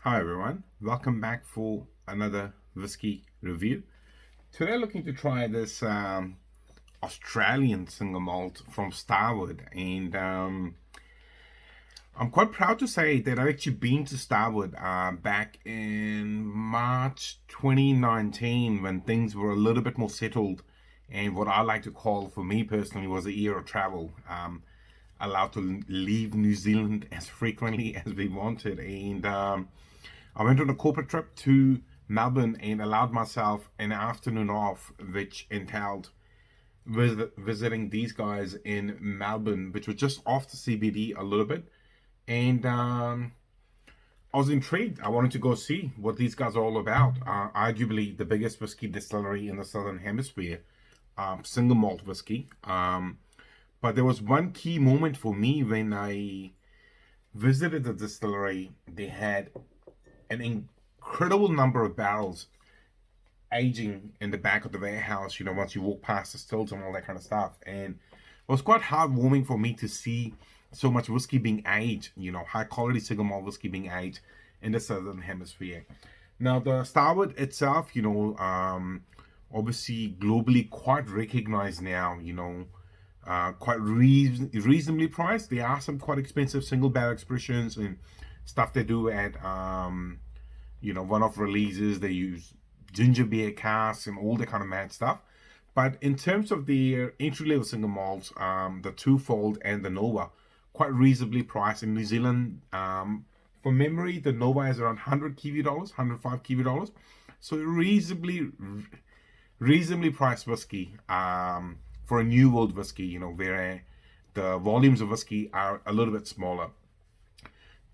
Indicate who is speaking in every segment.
Speaker 1: Hi everyone, welcome back for another whiskey review. Today looking to try this Australian single malt from Starward, and I'm quite proud to say that I've actually been to Starward back in March 2019 when things were a little bit more settled, and what I like to call, for me personally, was a year of travel. Allowed to leave New Zealand as frequently as we wanted, and I went on a corporate trip to Melbourne and allowed myself an afternoon off, which entailed visiting these guys in Melbourne, which was just off the CBD a little bit. And I was intrigued. I wanted to go see what these guys are all about. Arguably the biggest whiskey distillery in the Southern Hemisphere, single malt whiskey. But there was one key moment for me when I visited the distillery. They had an incredible number of barrels aging in the back of the warehouse, once you walk past the stills and all that kind of stuff. And it was quite heartwarming for me to see so much whiskey being aged, high quality single malt whiskey being aged in the Southern Hemisphere. Now, the Starward itself, obviously globally quite recognized now, quite reasonably priced. There are some quite expensive single barrel expressions and stuff they do at one-off releases. They use ginger beer casks and all that kind of mad stuff. But in terms of the entry-level single malts, the Twofold and the Nova, quite reasonably priced in New Zealand. From memory, the Nova is around 100 Kiwi dollars, 105 Kiwi dollars. So reasonably priced whiskey for a new world whiskey, where the volumes of whiskey are a little bit smaller.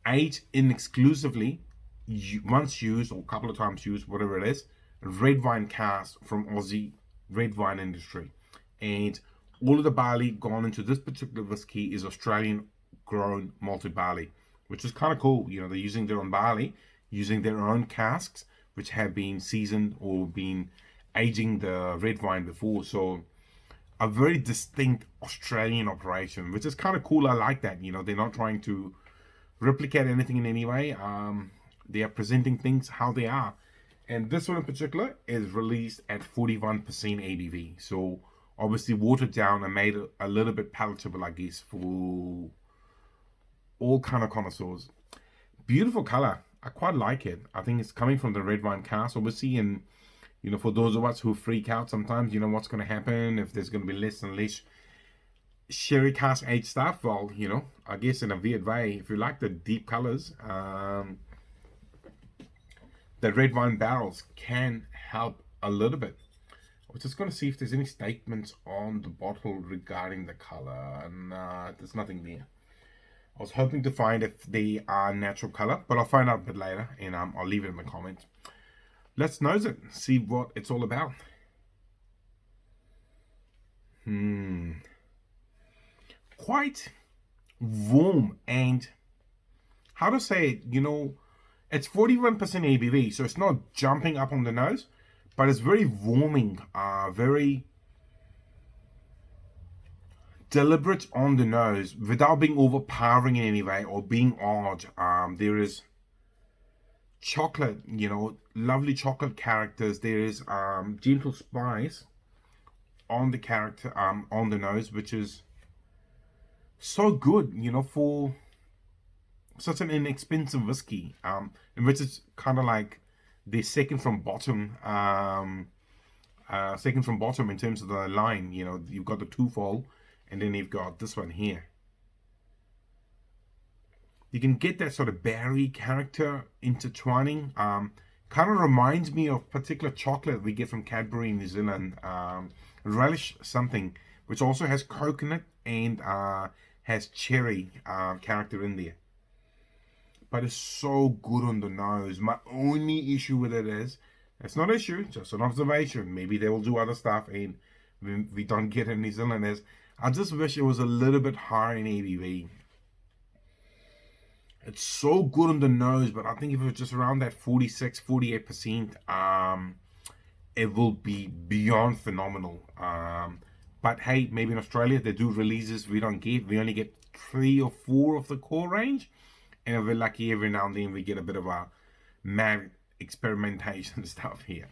Speaker 1: Aged in exclusively, once used or a couple of times used, whatever it is, red wine cask from Aussie red wine industry. And all of the barley gone into this particular whiskey is Australian grown malted barley, which is kind of cool. They're using their own barley, using their own casks, which have been seasoned or been aging the red wine before. So a very distinct Australian operation, which is kind of cool. I like that. They're not trying to replicate anything in any way. They are presenting things how they are. And this one in particular is released at 41% ABV. So obviously watered down and made a little bit palatable, I guess, for all kind of connoisseurs. Beautiful color. I quite like it. I think it's coming from the red wine cask, obviously, and for those of us who freak out sometimes, what's going to happen if there's going to be less and less sherry cask aged stuff. Well, I guess in a weird way, if you like the deep colors, the red wine barrels can help a little bit. We're just going to see if there's any statements on the bottle regarding the color. Nah, there's nothing there. I was hoping to find if they are natural color, but I'll find out a bit later, and I'll leave it in the comments. Let's nose it, see what it's all about. Quite warm, and how to say it, it's 41% ABV, so it's not jumping up on the nose, but it's very warming, very deliberate on the nose without being overpowering in any way or being odd. There is chocolate, lovely chocolate characters. There is gentle spice on the character, on the nose, which is so good, for such an inexpensive whiskey, in which is kind of like the second from bottom, in terms of the line. You've got the Twofold, and then you've got this one here. You can get that sort of berry character intertwining. Kind of reminds me of particular chocolate we get from Cadbury in New Zealand, relish something, which also has coconut and has cherry character in there. But it's so good on the nose. My only issue with it is, it's not an issue, just an observation. Maybe they will do other stuff and we don't get it in New Zealand. Is I just wish it was a little bit higher in ABV. It's so good on the nose, but I think if it was just around that 46, 48%, it will be beyond phenomenal. But hey, maybe in Australia they do releases we don't get. We only get 3 or 4 of the core range, and if we're lucky, every now and then we get a bit of a mad experimentation stuff here.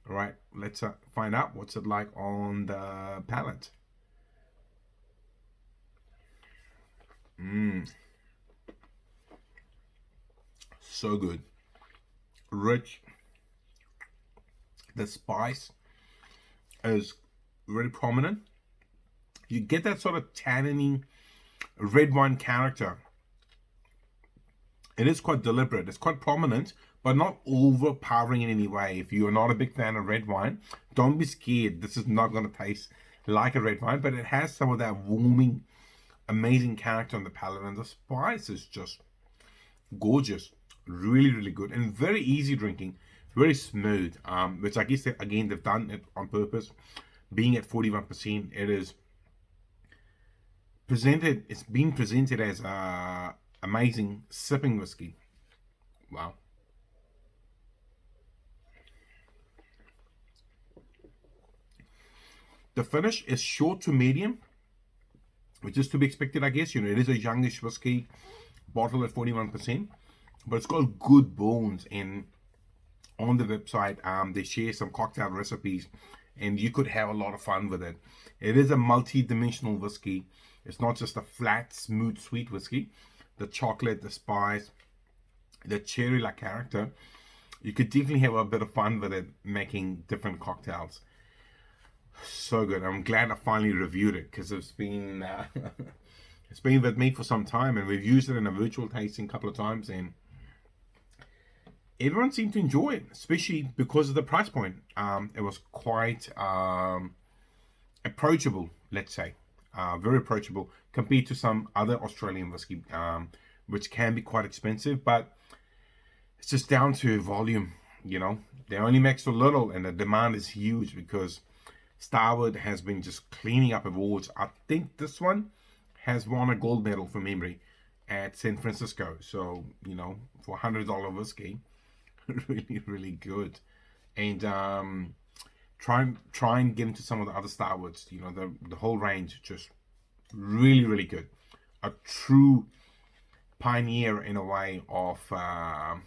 Speaker 1: All right, let's find out what's it like on the palate. So good, rich. The spice is very prominent. You get that sort of tanniny red wine character. It is quite deliberate. It's quite prominent, but not overpowering in any way. If you're not a big fan of red wine, don't be scared. This is not going to taste like a red wine, but it has some of that warming, amazing character on the palate, and the spice is just gorgeous. Really, really good, and very easy drinking, very smooth. Which I guess again they've done it on purpose. Being at 41%, it is presented. It's being presented as a amazing sipping whiskey. Wow. The finish is short to medium, which is to be expected, I guess. It is a youngish whiskey, bottled at 41%, but it's got good bones. And on the website, they share some cocktail recipes, and you could have a lot of fun with it. It is a multi-dimensional whiskey. It's not just a flat, smooth, sweet whiskey. The chocolate, the spice, the cherry-like character, you could definitely have a bit of fun with it, making different cocktails. So good. I'm glad I finally reviewed it, because it's been it's been with me for some time, and we've used it in a virtual tasting a couple of times, and everyone seemed to enjoy it, especially because of the price point. It was quite approachable, let's say. Very approachable compared to some other Australian whiskey, which can be quite expensive, but it's just down to volume. They only make so little, and the demand is huge because Starward has been just cleaning up awards. I think this one has won a gold medal from memory at San Francisco. So, for $100 whiskey, really, really good. And try and get into some of the other Starwards. The whole range, just really, really good. A true pioneer in a way of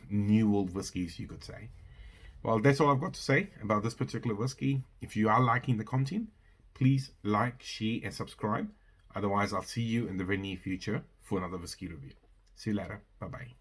Speaker 1: new world whiskies, you could say. Well, that's all I've got to say about this particular whiskey. If you are liking the content, please like, share, and subscribe. Otherwise, I'll see you in the very near future for another whiskey review. See you later. Bye-bye.